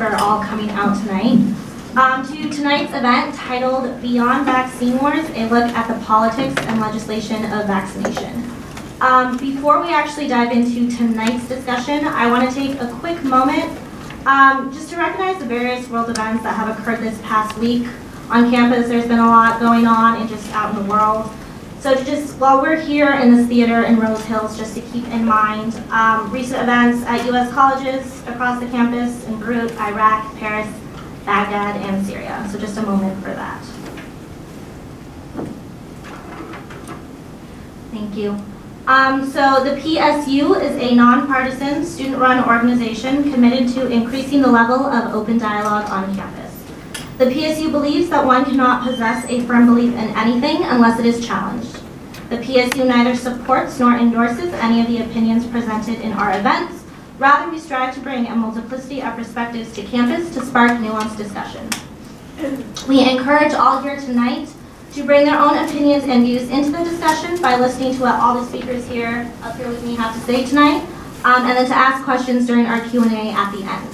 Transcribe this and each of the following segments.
for all coming out tonight. To tonight's event titled Beyond Vaccine Wars, a look at the politics and legislation of vaccination. Before we actually dive into tonight's discussion, I want to take a quick moment just to recognize the various world events that have occurred this past week. On campus, there's been a lot going on and just out in the world. So while we're here in this theater in Rose Hills, just to keep in mind recent events at U.S. colleges across the campus in Beirut, Iraq, Paris, Baghdad, and Syria. So just a moment for that. Thank you. So the PSU is a nonpartisan, student-run organization committed to increasing the level of open dialogue on campus. The PSU believes that one cannot possess a firm belief in anything unless it is challenged. The PSU neither supports nor endorses any of the opinions presented in our events. Rather, we strive to bring a multiplicity of perspectives to campus to spark nuanced discussion. We encourage all here tonight to bring their own opinions and views into the discussion by listening to what all the speakers up here with me have to say tonight, and then to ask questions during our Q&A at the end.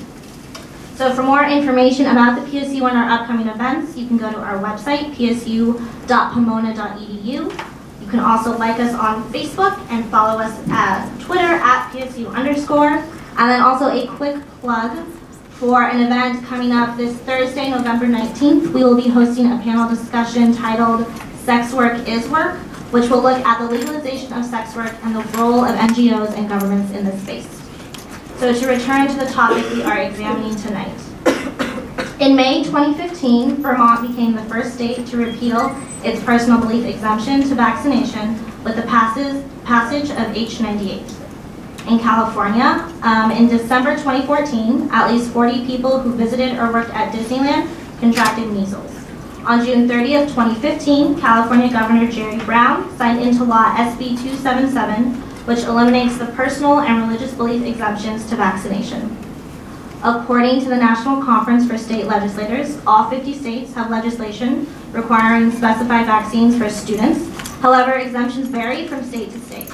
So for more information about the PSU and our upcoming events, you can go to our website, psu.pomona.edu. You can also like us on Facebook and follow us at Twitter at PSU_. And then also a quick plug for an event coming up this Thursday, November 19th. We will be hosting a panel discussion titled Sex Work is Work, which will look at the legalization of sex work and the role of NGOs and governments in this space. So to return to the topic we are examining tonight. In May 2015, Vermont became the first state to repeal its personal belief exemption to vaccination with the passage of H98. In California, in December 2014, at least 40 people who visited or worked at Disneyland contracted measles. On June 30th, 2015, California Governor Jerry Brown signed into law SB 277, which eliminates the personal and religious belief exemptions to vaccination. According to the National Conference for State Legislators, all 50 states have legislation requiring specified vaccines for students. However, exemptions vary from state to state.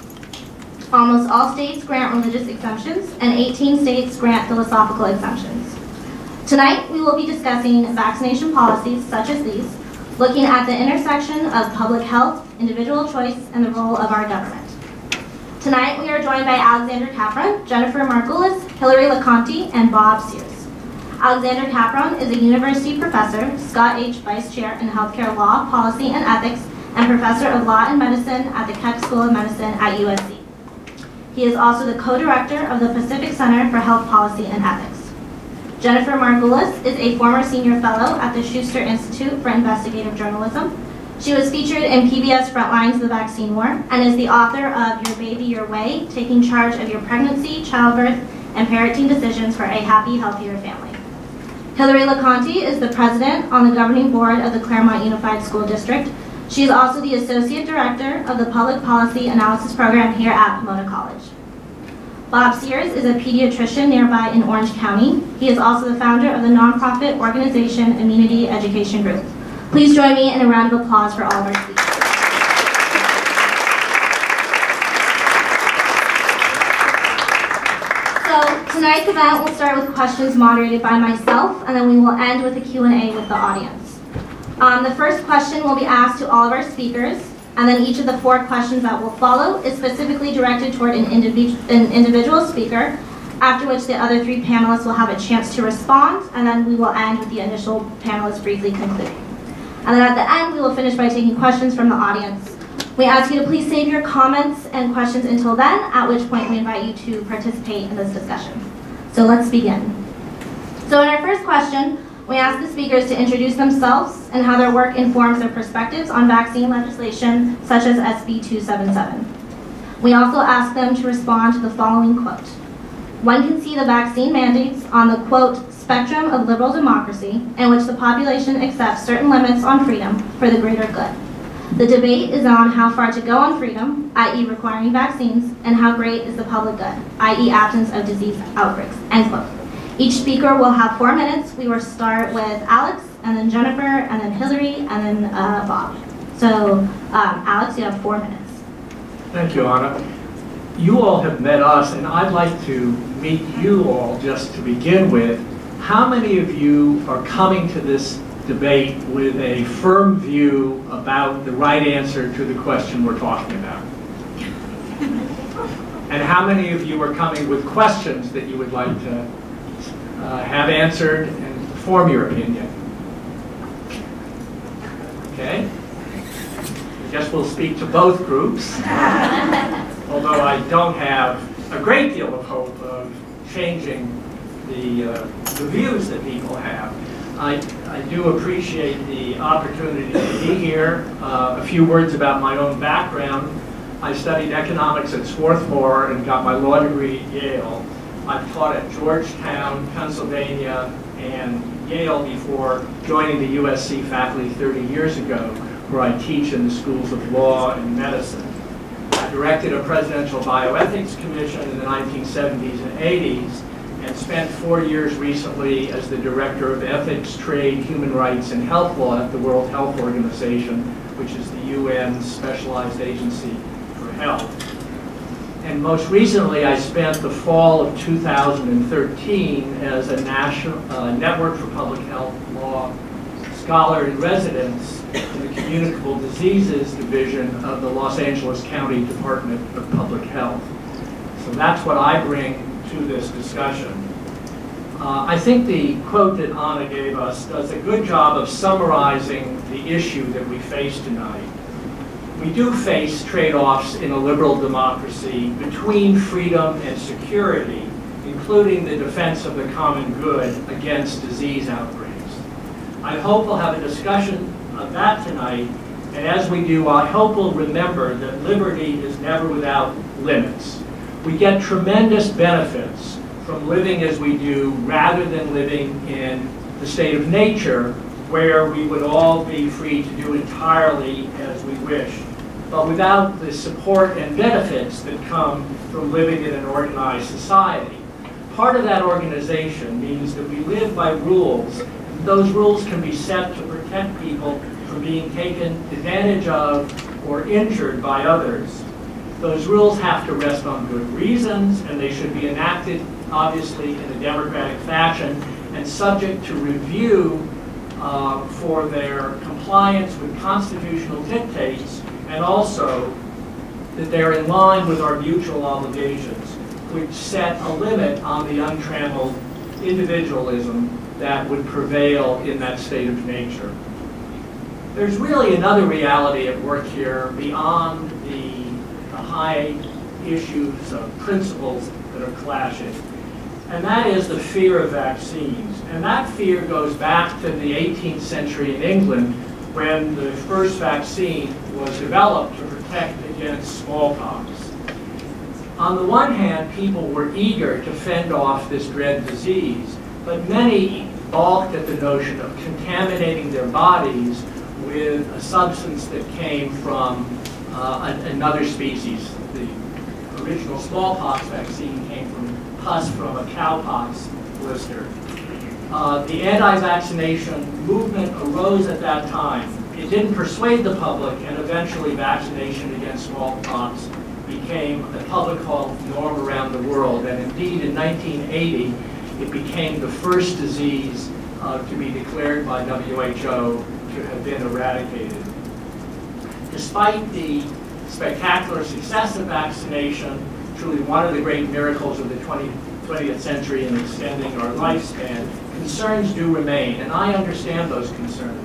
Almost all states grant religious exemptions, and 18 states grant philosophical exemptions. Tonight, we will be discussing vaccination policies such as these, looking at the intersection of public health, individual choice, and the role of our government. Tonight, we are joined by Alexander Capron, Jennifer Margulis, Hillary LeConte, and Bob Sears. Alexander Capron is a university professor, Scott H. Vice Chair in Healthcare Law, Policy, and Ethics, and Professor of Law and Medicine at the Keck School of Medicine at USC. He is also the co-director of the Pacific Center for Health Policy and Ethics. Jennifer Margulis is a former senior fellow at the Schuster Institute for Investigative Journalism. She was featured in PBS Frontlines of the Vaccine War and is the author of Your Baby, Your Way, Taking Charge of Your Pregnancy, Childbirth, and Parenting Decisions for a Happy, Healthier Family. Hillary LeConte is the president on the governing board of the Claremont Unified School District. She is also the associate director of the Public Policy Analysis Program here at Pomona College. Bob Sears is a pediatrician nearby in Orange County. He is also the founder of the nonprofit organization Immunity Education Group. Please join me in a round of applause for all of our speakers. So tonight's event will start with questions moderated by myself, and then we will end with a Q&A with the audience. The first question will be asked to all of our speakers, and then each of the 4 questions that will follow is specifically directed toward an individual speaker, after which the other 3 panelists will have a chance to respond, and then we will end with the initial panelists briefly concluding. And then at the end, we will finish by taking questions from the audience. We ask you to please save your comments and questions until then, at which point we invite you to participate in this discussion. So let's begin. So in our first question, we ask the speakers to introduce themselves and how their work informs their perspectives on vaccine legislation, such as SB 277. We also ask them to respond to the following quote. One can see the vaccine mandates on the, quote, spectrum of liberal democracy in which the population accepts certain limits on freedom for the greater good. The debate is on how far to go on freedom, i.e. requiring vaccines, and how great is the public good, i.e. absence of disease outbreaks, end quote. Each speaker will have 4 minutes. We will start with Alex, and then Jennifer, and then Hillary, and then Bob. So Alex, you have 4 minutes. Thank you, Anna. You all have met us, and I'd like to meet you all just to begin with how many of you are coming to this debate with a firm view about the right answer to the question we're talking about? And how many of you are coming with questions that you would like to have answered and form your opinion? Okay. I guess we'll speak to both groups. Although I don't have a great deal of hope of changing the views that people have. I do appreciate the opportunity to be here. A few words about my own background. I studied economics at Swarthmore and got my law degree at Yale. I've taught at Georgetown, Pennsylvania, and Yale before joining the USC faculty 30 years ago, where I teach in the schools of law and medicine. I directed a presidential bioethics commission in the 1970s and 80s, and spent 4 years recently as the director of ethics, trade, human rights, and health law at the World Health Organization, which is the UN's specialized agency for health. And most recently, I spent the fall of 2013 as a national Network for Public Health Law scholar in residence in the Communicable Diseases Division of the Los Angeles County Department of Public Health. So that's what I bring to this discussion. I think the quote that Anna gave us does a good job of summarizing the issue that we face tonight. We do face trade-offs in a liberal democracy between freedom and security, including the defense of the common good against disease outbreaks. I hope we'll have a discussion of that tonight, and as we do, I hope we'll remember that liberty is never without limits. We get tremendous benefits from living as we do rather than living in the state of nature where we would all be free to do entirely as we wish, but without the support and benefits that come from living in an organized society. Part of that organization means that we live by rules. Those rules can be set to protect people from being taken advantage of or injured by others. Those rules have to rest on good reasons, and they should be enacted, obviously, in a democratic fashion and subject to review for their compliance with constitutional dictates, and also that they're in line with our mutual obligations, which set a limit on the untrammeled individualism that would prevail in that state of nature. There's really another reality at work here beyond the high issues of principles that are clashing, and that is the fear of vaccines. And that fear goes back to the 18th century in England, when the first vaccine was developed to protect against smallpox. On the one hand, people were eager to fend off this dread disease, but many balked at the notion of contaminating their bodies with a substance that came from another species. The original smallpox vaccine came from pus from a cowpox blister. The anti-vaccination movement arose at that time. It didn't persuade the public, and eventually vaccination against smallpox became a public health norm around the world. And indeed, in 1980, it became the first disease to be declared by WHO to have been eradicated. Despite the spectacular success of vaccination, truly one of the great miracles of the 20th century in extending our lifespan, concerns do remain, and I understand those concerns.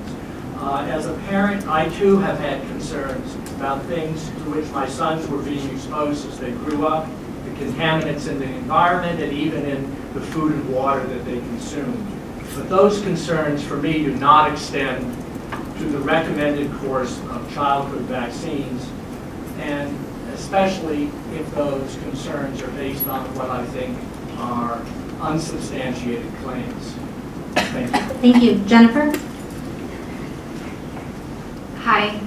As a parent, I too have had concerns about things to which my sons were being exposed as they grew up, the contaminants in the environment, and even in the food and water that they consumed. But those concerns for me do not extend to the recommended course of childhood vaccines, and especially if those concerns are based on what I think are unsubstantiated claims. Thank you. Thank you. Jennifer? Hi.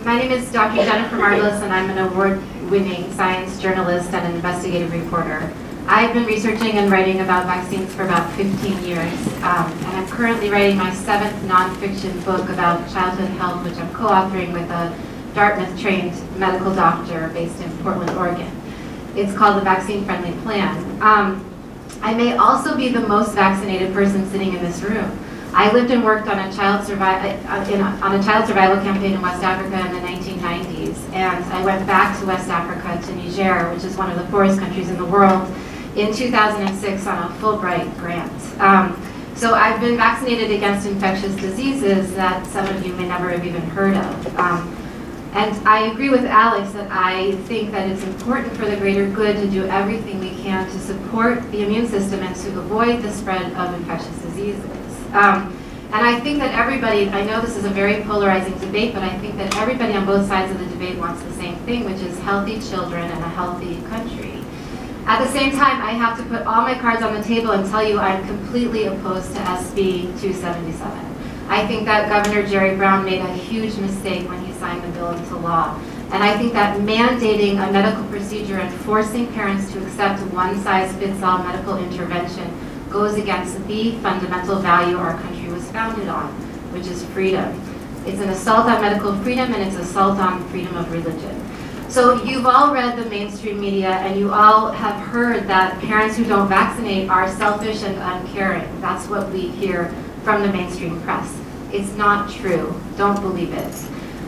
My name is Dr. Jennifer Margolis, and I'm an award-winning science journalist and an investigative reporter. I've been researching and writing about vaccines for about 15 years, and I'm currently writing my 7th nonfiction book about childhood health, which I'm co-authoring with a Dartmouth-trained medical doctor based in Portland, Oregon. It's called The Vaccine Friendly Plan. I may also be the most vaccinated person sitting in this room. I lived and worked on a child survival campaign in West Africa in the 1990s, and I went back to West Africa, to Niger, which is one of the poorest countries in the world, in 2006 on a Fulbright grant. So I've been vaccinated against infectious diseases that some of you may never have even heard of. And I agree with Alex that I think that it's important for the greater good to do everything we can to support the immune system and to avoid the spread of infectious diseases. And I think that everybody, I know this is a very polarizing debate, but I think that everybody on both sides of the debate wants the same thing, which is healthy children and a healthy country. At the same time, I have to put all my cards on the table and tell you I'm completely opposed to SB 277. I think that Governor Jerry Brown made a huge mistake when he signed the bill into law. And I think that mandating a medical procedure and forcing parents to accept one-size-fits-all medical intervention goes against the fundamental value our country was founded on, which is freedom. It's an assault on medical freedom, and it's an assault on freedom of religion. So you've all read the mainstream media, and you all have heard that parents who don't vaccinate are selfish and uncaring. That's what we hear from the mainstream press. It's not true. Don't believe it.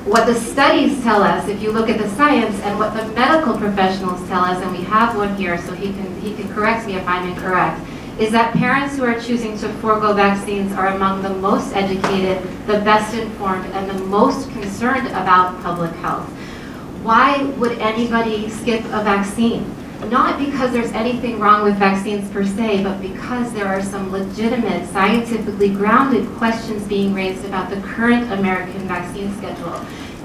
What the studies tell us, if you look at the science, and what the medical professionals tell us, and we have one here, so he can correct me if I'm incorrect, is that parents who are choosing to forego vaccines are among the most educated, the best informed, and the most concerned about public health. Why would anybody skip a vaccine? Not because there's anything wrong with vaccines per se, but because there are some legitimate, scientifically grounded questions being raised about the current American vaccine schedule.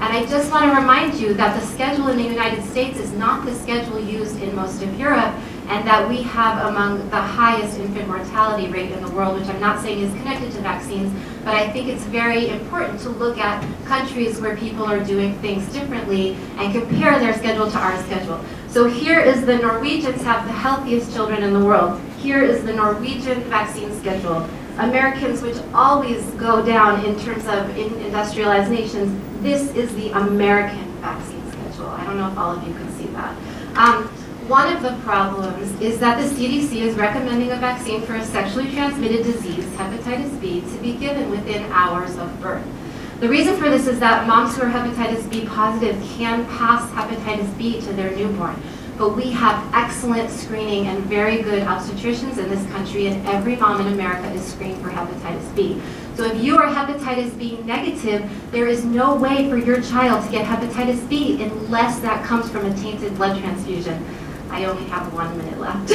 And I just want to remind you that the schedule in the United States is not the schedule used in most of Europe, and that we have among the highest infant mortality rate in the world, which I'm not saying is connected to vaccines, but I think it's very important to look at countries where people are doing things differently and compare their schedule to our schedule. So here is the Norwegians have the healthiest children in the world. Here is the Norwegian vaccine schedule. Americans, which always go down in terms of industrialized nations, this is the American vaccine schedule. I don't know if all of you can see that. One of the problems is that the CDC is recommending a vaccine for a sexually transmitted disease, hepatitis B, to be given within hours of birth. The reason for this is that moms who are hepatitis B positive can pass hepatitis B to their newborn. But we have excellent screening and very good obstetricians in this country, and every mom in America is screened for hepatitis B. So if you are hepatitis B negative, there is no way for your child to get hepatitis B unless that comes from a tainted blood transfusion. I only have 1 minute left.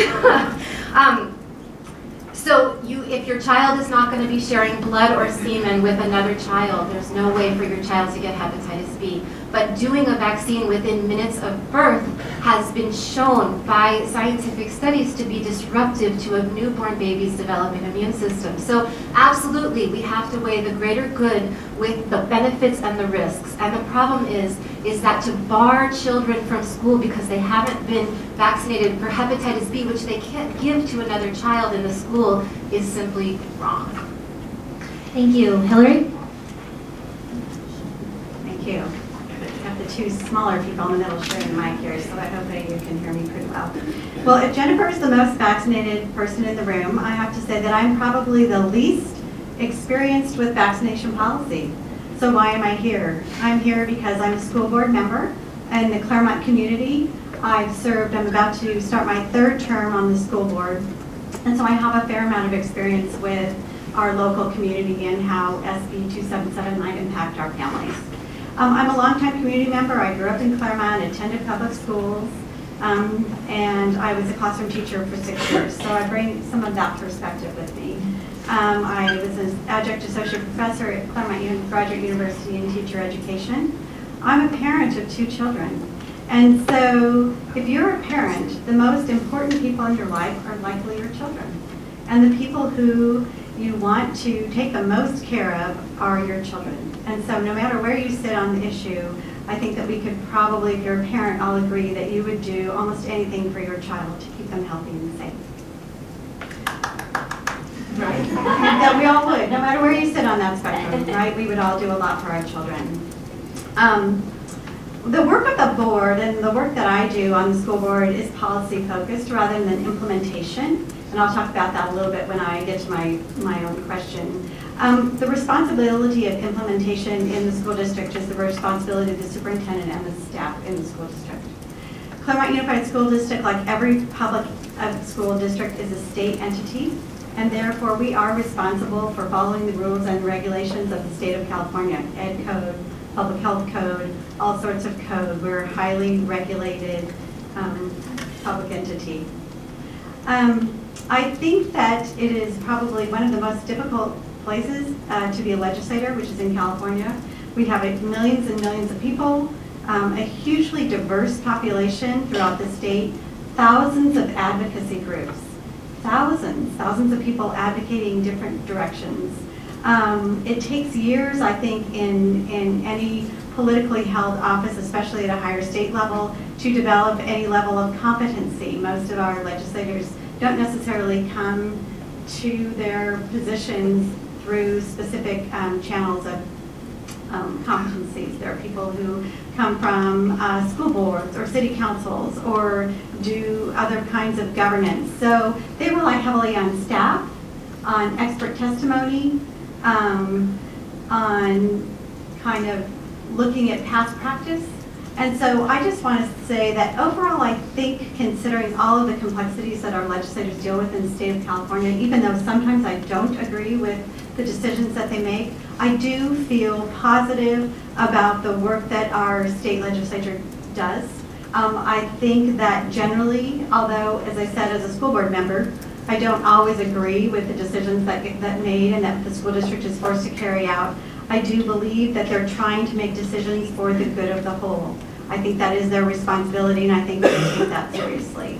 So if your child is not going to be sharing blood or semen with another child, there's no way for your child to get hepatitis B. But doing a vaccine within minutes of birth has been shown by scientific studies to be disruptive to a newborn baby's developing immune system. So absolutely, we have to weigh the greater good with the benefits and the risks. And the problem is that to bar children from school because they haven't been vaccinated for hepatitis B, which they can't give to another child in the school, is simply wrong. Thank you. Hillary? Thank you. I have the two smaller people in the middle sharing the mic here, so I hope that you can hear me pretty well. Well, if Jennifer is the most vaccinated person in the room, I have to say that I'm probably the least experienced with vaccination policy. So why am I here? I'm here because I'm a school board member in the Claremont community. I'm about to start my 3rd term on the school board, and so I have a fair amount of experience with our local community and how SB 277 might impact our families. I'm a longtime community member. I grew up in Claremont, attended public schools, and I was a classroom teacher for 6 years, so I bring some of that perspective with me. I was an adjunct associate professor at Claremont Graduate University in teacher education. I'm a parent of 2 children. And so if you're a parent, the most important people in your life are likely your children. And the people who you want to take the most care of are your children. And so no matter where you sit on the issue, I think that we could probably, if you're a parent, all agree that you would do almost anything for your child to keep them healthy and safe. Right. That we all would, no matter where you sit on that spectrum, right? We would all do a lot for our children. The work of the board and the work that I do on the school board is policy focused rather than implementation. And I'll talk about that a little bit when I get to my own question. The responsibility of implementation in the school district is the responsibility of the superintendent and the staff in the school district. Claremont Unified School District, like every public school district, is a state entity, and therefore we are responsible for following the rules and regulations of the state of California, Ed Code, Public Health Code, all sorts of code. We're a highly regulated public entity. I think that it is probably one of the most difficult places to be a legislator, which is in California. We have millions and millions of people, a hugely diverse population throughout the state, thousands of advocacy groups, thousands of people advocating different directions. It takes years, I think, in any politically held office, especially at a higher state level, to develop any level of competency. Most of our legislators don't necessarily come to their positions through specific channels of competencies. There are people who come from school boards or city councils or do other kinds of governance. So they rely heavily on staff, on expert testimony, on kind of looking at past practice. And so I just want to say that overall, I think, considering all of the complexities that our legislators deal with in the state of California, even though sometimes I don't agree with the decisions that they make, I do feel positive about the work that our state legislature does. I think that generally, although, as I said, as a school board member, I don't always agree with the decisions that made and that the school district is forced to carry out, I do believe that they're trying to make decisions for the good of the whole. I think that is their responsibility, and I think they take that seriously.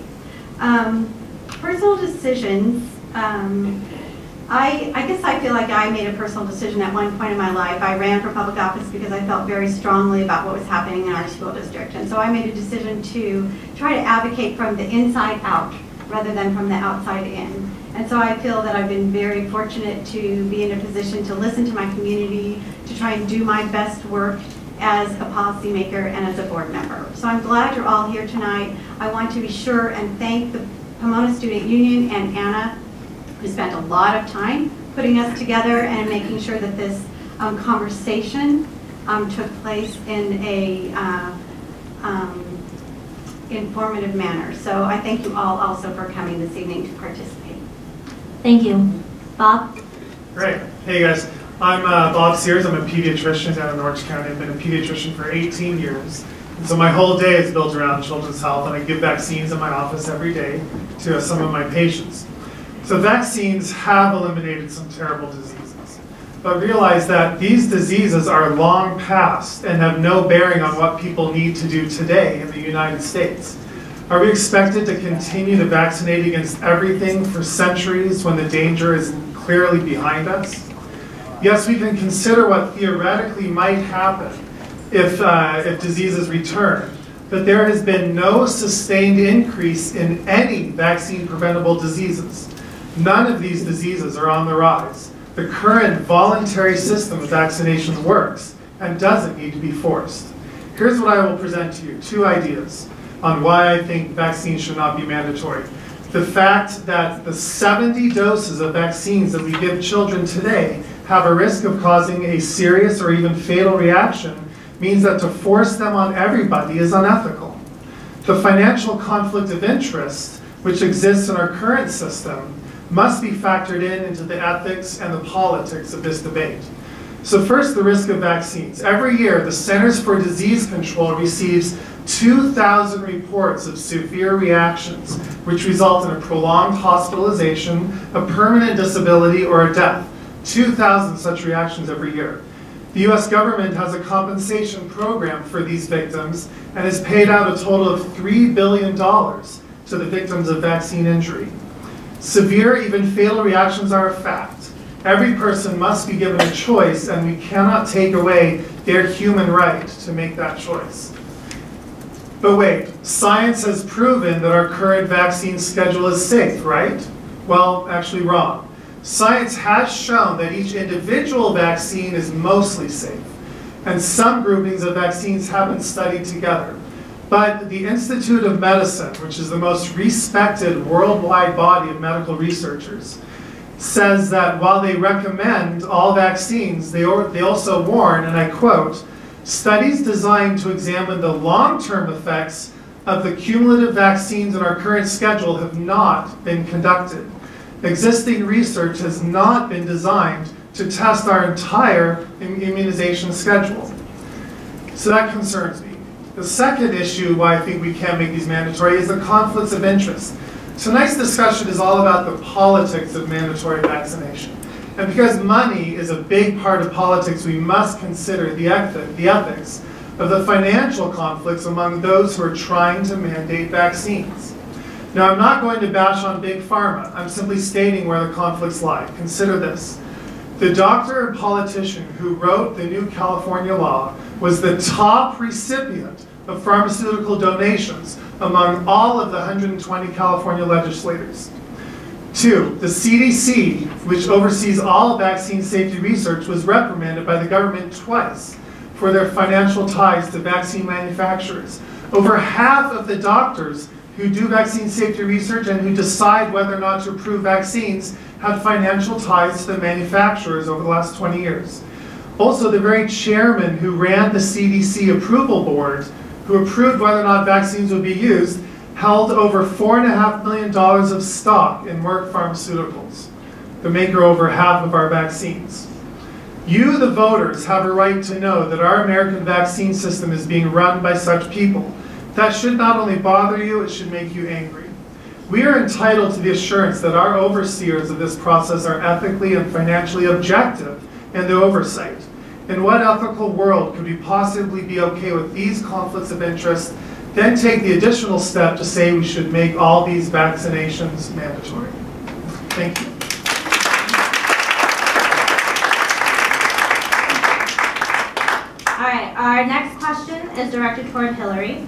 Personal decisions, I guess I feel like I made a personal decision at one point in my life. I ran for public office because I felt very strongly about what was happening in our school district. And so I made a decision to try to advocate from the inside out rather than from the outside in. And so I feel that I've been very fortunate to be in a position to listen to my community, to try and do my best work as a policymaker and as a board member. So I'm glad you're all here tonight. I want to be sure and thank the Pomona Student Union and Anna, who spent a lot of time putting us together and making sure that this conversation took place in a informative manner. So I thank you all also for coming this evening to participate. Thank you. Bob? Great. Hey guys, I'm Bob Sears. I'm a pediatrician down in Orange County. I've been a pediatrician for 18 years. And so my whole day is built around children's health, and I give vaccines in my office every day to some of my patients. So vaccines have eliminated some terrible diseases, but realize that these diseases are long past and have no bearing on what people need to do today in the United States. Are we expected to continue to vaccinate against everything for centuries when the danger is clearly behind us? Yes, we can consider what theoretically might happen if diseases return, but there has been no sustained increase in any vaccine-preventable diseases. None of these diseases are on the rise. The current voluntary system of vaccination works and doesn't need to be forced. Here's what I will present to you, 2 ideas on why I think vaccines should not be mandatory. The fact that the 70 doses of vaccines that we give children today have a risk of causing a serious or even fatal reaction means that to force them on everybody is unethical. The financial conflict of interest, which exists in our current system, must be factored into the ethics and the politics of this debate. So first, the risk of vaccines. Every year, the Centers for Disease Control receives 2,000 reports of severe reactions, which result in a prolonged hospitalization, a permanent disability, or a death. 2,000 such reactions every year. The U.S. government has a compensation program for these victims and has paid out a total of $3 billion to the victims of vaccine injury. Severe, even fatal reactions are a fact. Every person must be given a choice, and we cannot take away their human right to make that choice. But wait, science has proven that our current vaccine schedule is safe, right? Well, actually wrong. Science has shown that each individual vaccine is mostly safe, and some groupings of vaccines have been studied together. But the Institute of Medicine, which is the most respected worldwide body of medical researchers, says that while they recommend all vaccines, they also warn, and I quote, "Studies designed to examine the long-term effects of the cumulative vaccines in our current schedule have not been conducted. Existing research has not been designed to test our entire immunization schedule." So that concerns me. The second issue why I think we can't make these mandatory is the conflicts of interest. Tonight's discussion is all about the politics of mandatory vaccination. And because money is a big part of politics, we must consider the ethics of the financial conflicts among those who are trying to mandate vaccines. Now, I'm not going to bash on Big Pharma. I'm simply stating where the conflicts lie. Consider this. The doctor and politician who wrote the new California law was the top recipient of pharmaceutical donations among all of the 120 California legislators. 2, the CDC, which oversees all vaccine safety research, was reprimanded by the government twice for their financial ties to vaccine manufacturers. Over half of the doctors who do vaccine safety research and who decide whether or not to approve vaccines had financial ties to the manufacturers over the last 20 years. Also, the very chairman who ran the CDC approval board, who approved whether or not vaccines would be used, held over $4.5 million of stock in Merck Pharmaceuticals, the maker of over half of our vaccines. You, the voters, have a right to know that our American vaccine system is being run by such people. That should not only bother you, it should make you angry. We are entitled to the assurance that our overseers of this process are ethically and financially objective in their oversight. In what ethical world could we possibly be okay with these conflicts of interest, then take the additional step to say we should make all these vaccinations mandatory? Thank you. All right, our next question is directed toward Hillary.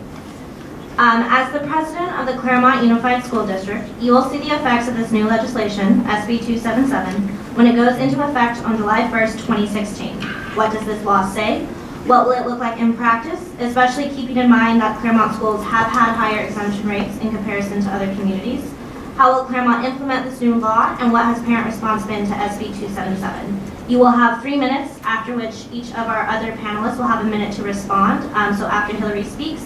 As the president of the Claremont Unified School District, you will see the effects of this new legislation, SB 277, when it goes into effect on July 1st, 2016. What does this law say? What will it look like in practice, especially keeping in mind that Claremont schools have had higher exemption rates in comparison to other communities? How will Claremont implement this new law, and what has parent response been to SB 277? You will have 3 minutes, after which each of our other panelists will have a minute to respond. So after Hillary speaks,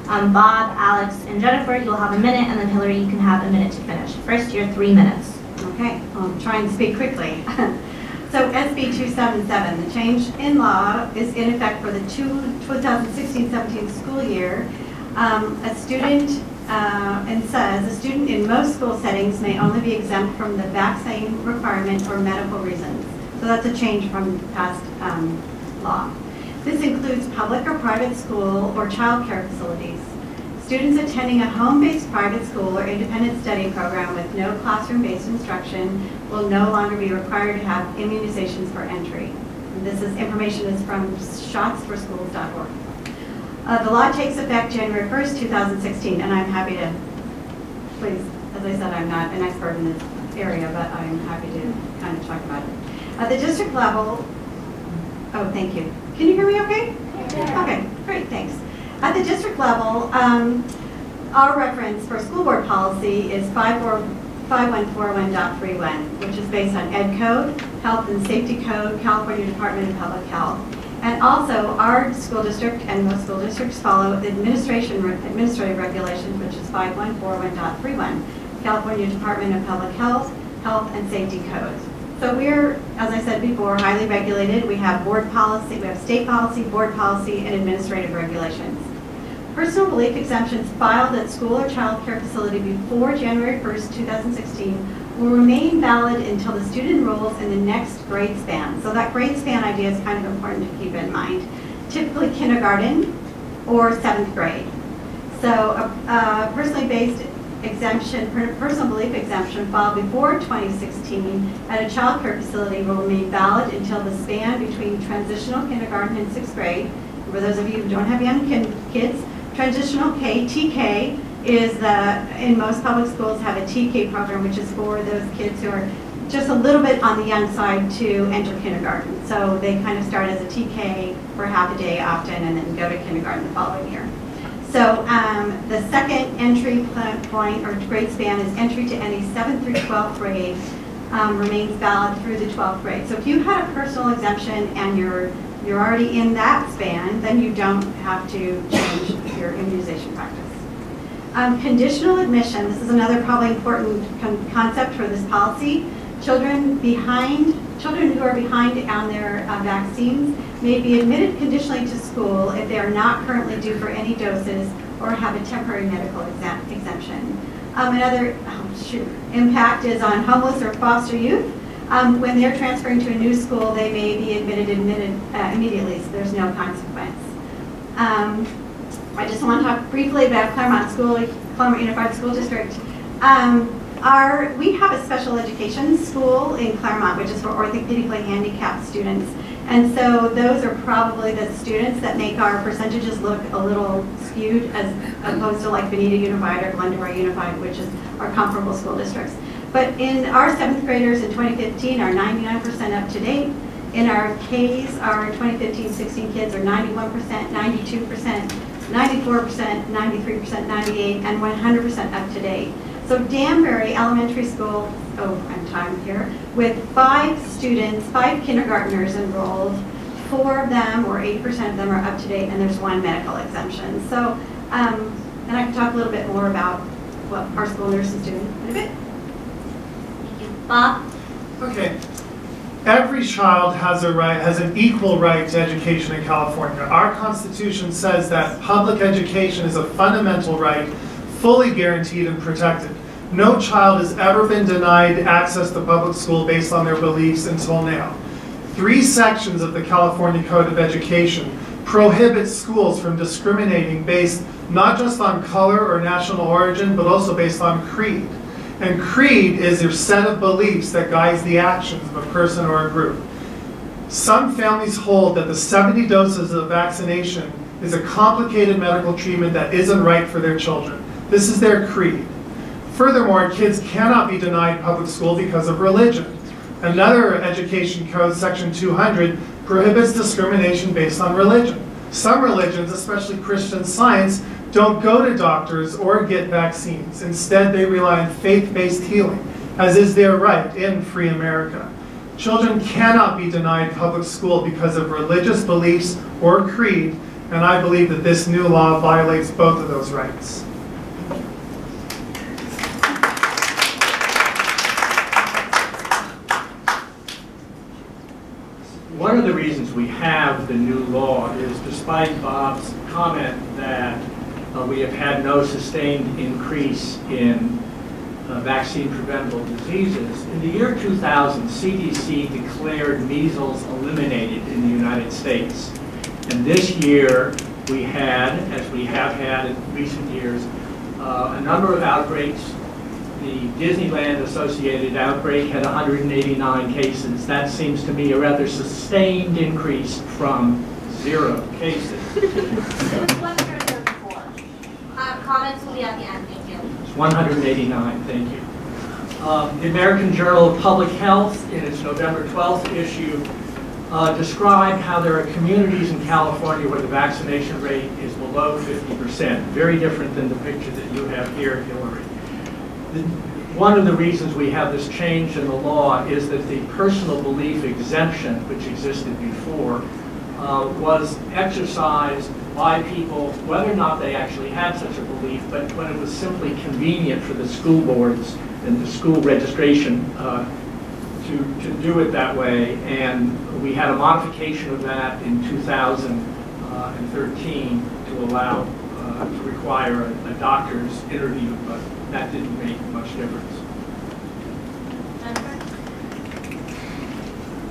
Bob, Alex, and Jennifer, you'll have a minute, and then Hillary, you can have a minute to finish. First, your 3 minutes. Okay, I'll try and speak quickly. So SB 277, the change in law is in effect for the 2016-17 school year. A student, and says, a student in most school settings may only be exempt from the vaccine requirement for medical reasons. So that's a change from past law. This includes public or private school or child care facilities. Students attending a home-based private school or independent study program with no classroom-based instruction will no longer be required to have immunizations for entry. And this information is from shotsforschools.org. The law takes effect January 1st, 2016, and I'm happy to, please, as I said, I'm not an expert in this area, but I'm happy to kind of talk about it. At the district level, oh, thank you. Can you hear me okay? Yeah. Okay, great, thanks. At the district level, our reference for school board policy is 5141.31, which is based on Ed Code, Health and Safety Code, California Department of Public Health. And also, our school district and most school districts follow the administrative regulations, which is 5141.31, California Department of Public Health, Health and Safety Codes. So we're, as I said before, highly regulated. We have board policy, we have state policy, board policy, and administrative regulations. Personal belief exemptions filed at school or child care facility before January 1st, 2016 will remain valid until the student enrolls in the next grade span. So that grade span idea is kind of important to keep in mind. Typically kindergarten or 7th grade. So a personally based exemption, personal belief exemption filed before 2016 at a child care facility will remain valid until the span between transitional kindergarten and 6th grade. For those of you who don't have young kids, transitional K, TK, is in most public schools have a TK program, which is for those kids who are just a little bit on the young side to enter kindergarten. So they kind of start as a TK for half a day often and then go to kindergarten the following year. So the second entry point or grade span is entry to any 7th through 12th grade remains valid through the 12th grade. So if you had a personal exemption and you're already in that span, then you don't have to change your immunization practice. Conditional admission, this is another probably important concept for this policy. Children who are behind on their vaccines may be admitted conditionally to school if they are not currently due for any doses or have a temporary medical exemption. Another impact is on homeless or foster youth. When they're transferring to a new school, they may be admitted immediately, so there's no consequence. I just want to talk briefly about Claremont Unified School District. We have a special education school in Claremont, which is for orthopedically handicapped students. And so those are probably the students that make our percentages look a little skewed as opposed to like Benita Unified or Glendora Unified, which is our comparable school districts. But in our 7th graders in 2015 are 99% up to date. In our Ks, our 2015-16 kids are 91%, 92%, 94%, 93%, 98%, and 100% up to date. So Danbury Elementary School, I'm time here, with 5 students, 5 kindergartners enrolled, 4 of them, or 80% of them, are up to date, and there's 1 medical exemption. So, and I can talk a little bit more about what our school nurse is doing in a bit. Thank you. Bob? Okay. Every child has an equal right to education in California. Our Constitution says that public education is a fundamental right, fully guaranteed and protected. No child has ever been denied access to public school based on their beliefs until now. 3 sections of the California Code of Education prohibit schools from discriminating based not just on color or national origin, but also based on creed. And creed is your set of beliefs that guides the actions of a person or a group. Some families hold that the 70 doses of vaccination is a complicated medical treatment that isn't right for their children. This is their creed. Furthermore, kids cannot be denied public school because of religion. Another education code, section 200, prohibits discrimination based on religion. Some religions, especially Christian Science, don't go to doctors or get vaccines. Instead, they rely on faith-based healing, as is their right in free America. Children cannot be denied public school because of religious beliefs or creed, and I believe that this new law violates both of those rights. One of the reasons we have the new law is, despite Bob's comment that we have had no sustained increase in vaccine-preventable diseases, in the year 2000, CDC declared measles eliminated in the United States. And this year, we had, as we have had in recent years, a number of outbreaks. The Disneyland-associated outbreak had 189 cases. That seems to me a rather sustained increase from 0 cases. It was 134. Comments will be at the end. Thank you. It's 189. Thank you. The American Journal of Public Health, in its November 12th issue, described how there are communities in California where the vaccination rate is below 50%. Very different than the picture that you have here, Hillary. One of the reasons we have this change in the law is that the personal belief exemption, which existed before, was exercised by people, whether or not they actually had such a belief, but when it was simply convenient for the school boards and the school registration to do it that way. And we had a modification of that in 2013 to allow, to require a doctor's interview, but that didn't make much difference. Jennifer?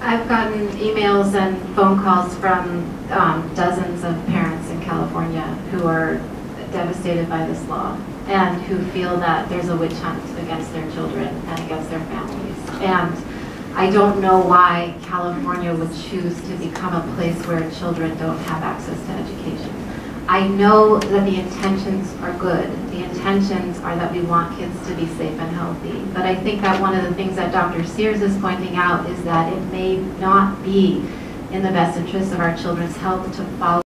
I've gotten emails and phone calls from dozens of parents in California who are devastated by this law and who feel that there's a witch hunt against their children and against their families. And I don't know why California would choose to become a place where children don't have access to education. I know that the intentions are good. The intentions are that we want kids to be safe and healthy. But I think that one of the things that Dr. Sears is pointing out is that it may not be in the best interest of our children's health to follow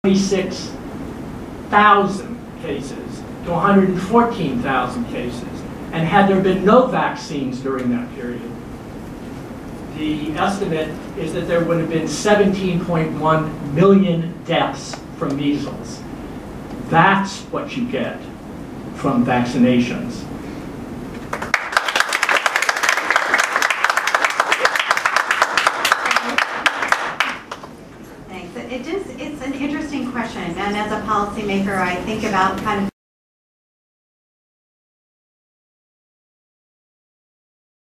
26,000 cases to 114,000 cases. And had there been no vaccines during that period, the estimate is that there would have been 17.1 million deaths from measles. That's what you get from vaccinations. Thanks. It's an interesting question, and as a policymaker, I think about kind of